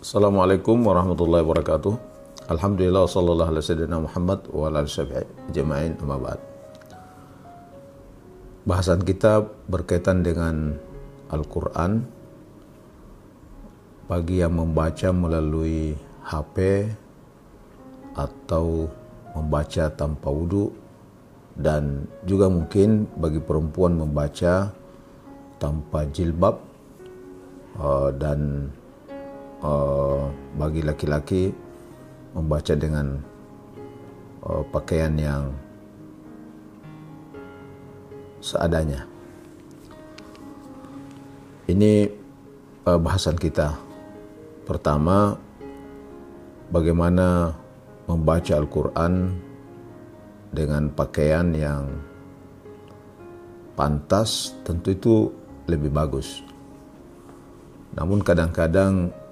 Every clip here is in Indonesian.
Assalamualaikum warahmatullahi wabarakatuh. Alhamdulillah sallallahu alaihi wasallam Muhammad wa ala alihi jama'in amma ba'd. Bahasan kita berkaitan dengan Al-Quran bagi yang membaca melalui HP atau membaca tanpa wudu, dan juga mungkin bagi perempuan membaca tanpa jilbab, dan bagi laki-laki membaca dengan pakaian yang seadanya. Ini bahasan kita. Pertama, bagaimana membaca Al-Quran dengan pakaian yang pantas. Tentu itu lebih bagus. Namun kadang-kadang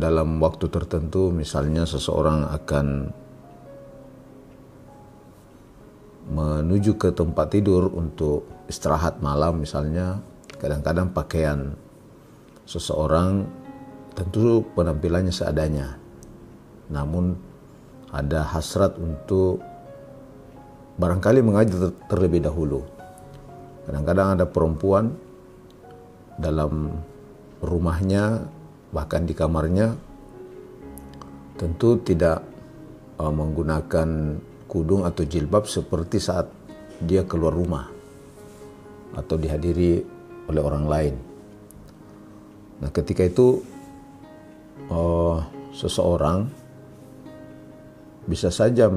dalam waktu tertentu, misalnya seseorang akan menuju ke tempat tidur untuk istirahat malam misalnya, kadang-kadang pakaian seseorang tentu penampilannya seadanya, namun ada hasrat untuk barangkali mengaji terlebih dahulu. Kadang-kadang ada perempuan dalam rumahnya, bahkan di kamarnya, tentu tidak menggunakan kudung atau jilbab seperti saat dia keluar rumah atau dihadiri oleh orang lain. Nah, ketika itu seseorang bisa saja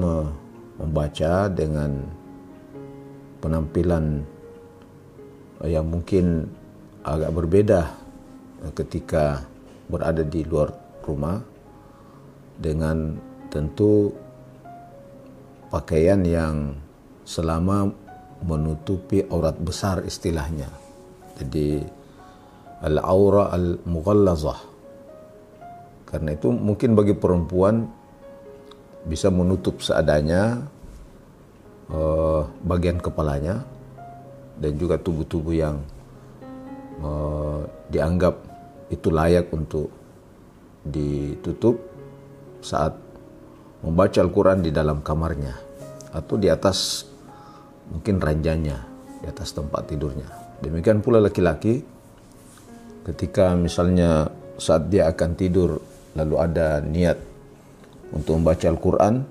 membaca dengan penampilan yang mungkin agak berbeda ketika berada di luar rumah, dengan tentu pakaian yang selama menutupi aurat besar istilahnya. Jadi al-aura al-mughallazah. Karena itu mungkin bagi perempuan bisa menutup seadanya bagian kepalanya dan juga tubuh-tubuh yang dianggap itu layak untuk ditutup saat membaca Al-Quran di dalam kamarnya atau di atas mungkin ranjangnya, di atas tempat tidurnya. Demikian pula laki-laki, ketika misalnya saat dia akan tidur lalu ada niat untuk membaca Al-Quran,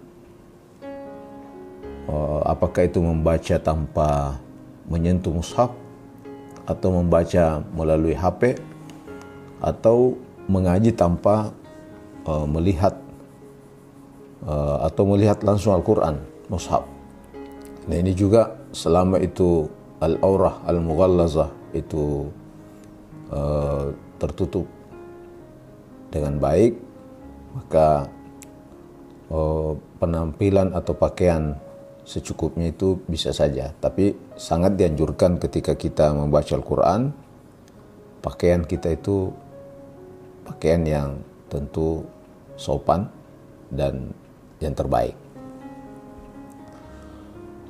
apakah itu membaca tanpa menyentuh mushaf atau membaca melalui HP atau mengaji tanpa melihat atau melihat langsung Al-Quran, mushaf. Nah, ini juga selama itu al-aurah al-mughallazah itu tertutup dengan baik, maka penampilan atau pakaian secukupnya itu bisa saja. Tapi sangat dianjurkan ketika kita membaca Al-Quran, pakaian kita itu pakaian yang tentu sopan dan yang terbaik.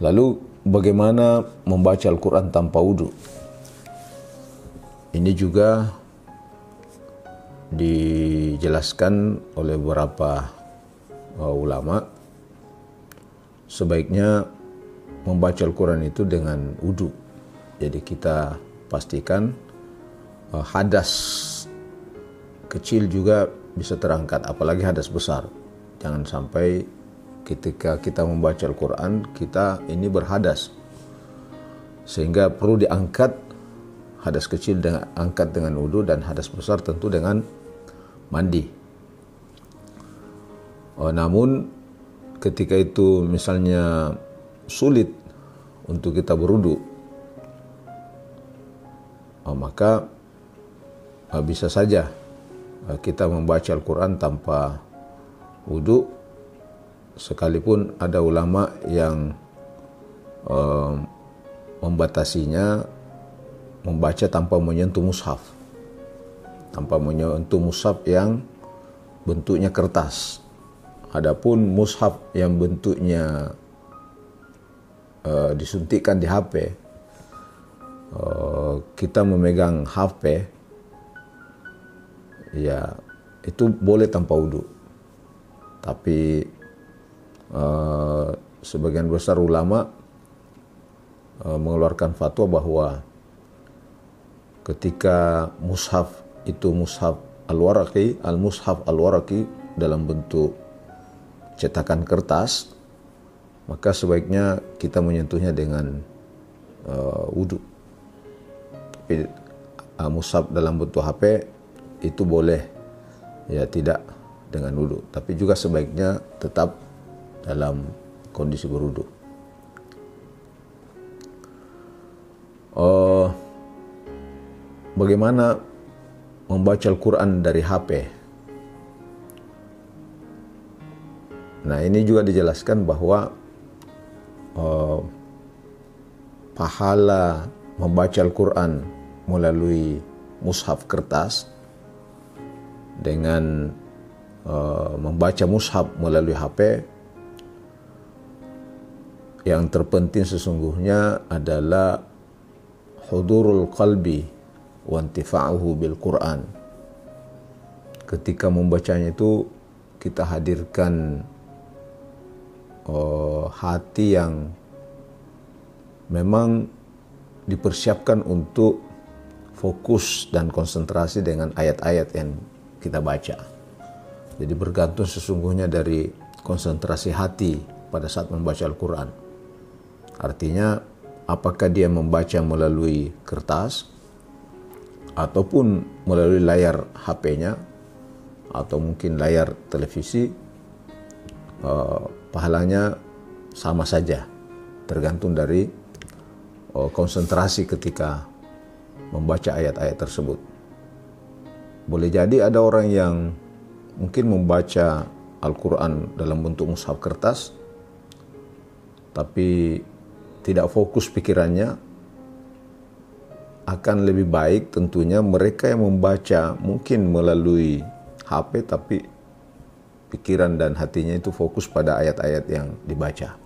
Lalu bagaimana membaca Al-Quran tanpa wudu? Ini juga dijelaskan oleh beberapa ulama. Sebaiknya membaca Al-Quran itu dengan wudu. Jadi kita pastikan hadas kecil juga bisa terangkat, apalagi hadas besar. Jangan sampai ketika kita membaca Al-Quran kita ini berhadas, sehingga perlu diangkat hadas kecil dengan angkat dengan wudu, dan hadas besar tentu dengan mandi. Namun ketika itu misalnya sulit untuk kita berwudu, maka bisa saja kita membaca Al-Quran tanpa wudu, sekalipun ada ulama yang membatasinya membaca tanpa menyentuh mushaf, tanpa menyentuh mushaf yang bentuknya kertas. Adapun mushaf yang bentuknya disuntikkan di HP, kita memegang HP, ya itu boleh tanpa wudu. Tapi sebagian besar ulama mengeluarkan fatwa bahwa ketika mushaf itu mushaf al-waraqi, al-mushaf al-waraqi dalam bentuk cetakan kertas, maka sebaiknya kita menyentuhnya dengan wudu. Tapi mushaf dalam bentuk HP itu boleh, ya tidak dengan wudu. Tapi juga sebaiknya tetap dalam kondisi berwudu. Bagaimana membaca Al-Quran dari HP? Nah, ini juga dijelaskan bahwa pahala membaca Al-Quran melalui mushaf kertas dengan membaca mushaf melalui HP, yang terpenting sesungguhnya adalah hudurul qalbi wa intifa'uhu bil Quran. Ketika membacanya itu kita hadirkan hati yang memang dipersiapkan untuk fokus dan konsentrasi dengan ayat-ayat yang kita baca. Jadi bergantung sesungguhnya dari konsentrasi hati pada saat membaca Al-Quran. Artinya apakah dia membaca melalui kertas ataupun melalui layar HP-nya atau mungkin layar televisi, pahalanya sama saja, tergantung dari konsentrasi ketika membaca ayat-ayat tersebut. Boleh jadi ada orang yang mungkin membaca Al-Quran dalam bentuk mushaf kertas, tapi tidak fokus pikirannya. Akan lebih baik tentunya mereka yang membaca mungkin melalui HP, tapi pikiran dan hatinya itu fokus pada ayat-ayat yang dibaca.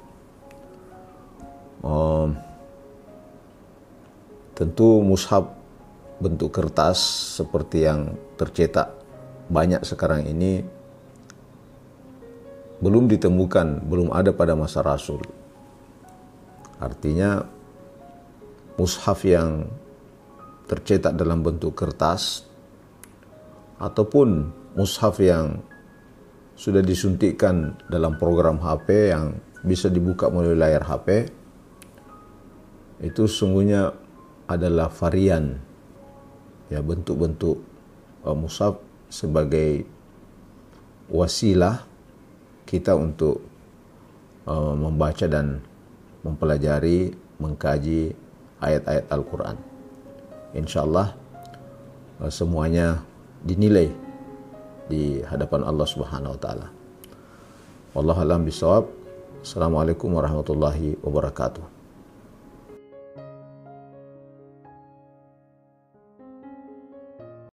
Tentu mushaf bentuk kertas seperti yang tercetak banyak sekarang ini belum ditemukan, belum ada pada masa Rasul. Artinya mushaf yang tercetak dalam bentuk kertas ataupun mushaf yang sudah disuntikkan dalam program HP yang bisa dibuka melalui layar HP, itu sungguhnya adalah varian, ya, bentuk-bentuk mushaf sebagai wasilah kita untuk membaca dan mempelajari, mengkaji ayat-ayat Al-Quran. Insyaallah semuanya dinilai di hadapan Allah Subhanahu wa taala. Wallahu a'lam bishawab. Assalamualaikum warahmatullahi wabarakatuh.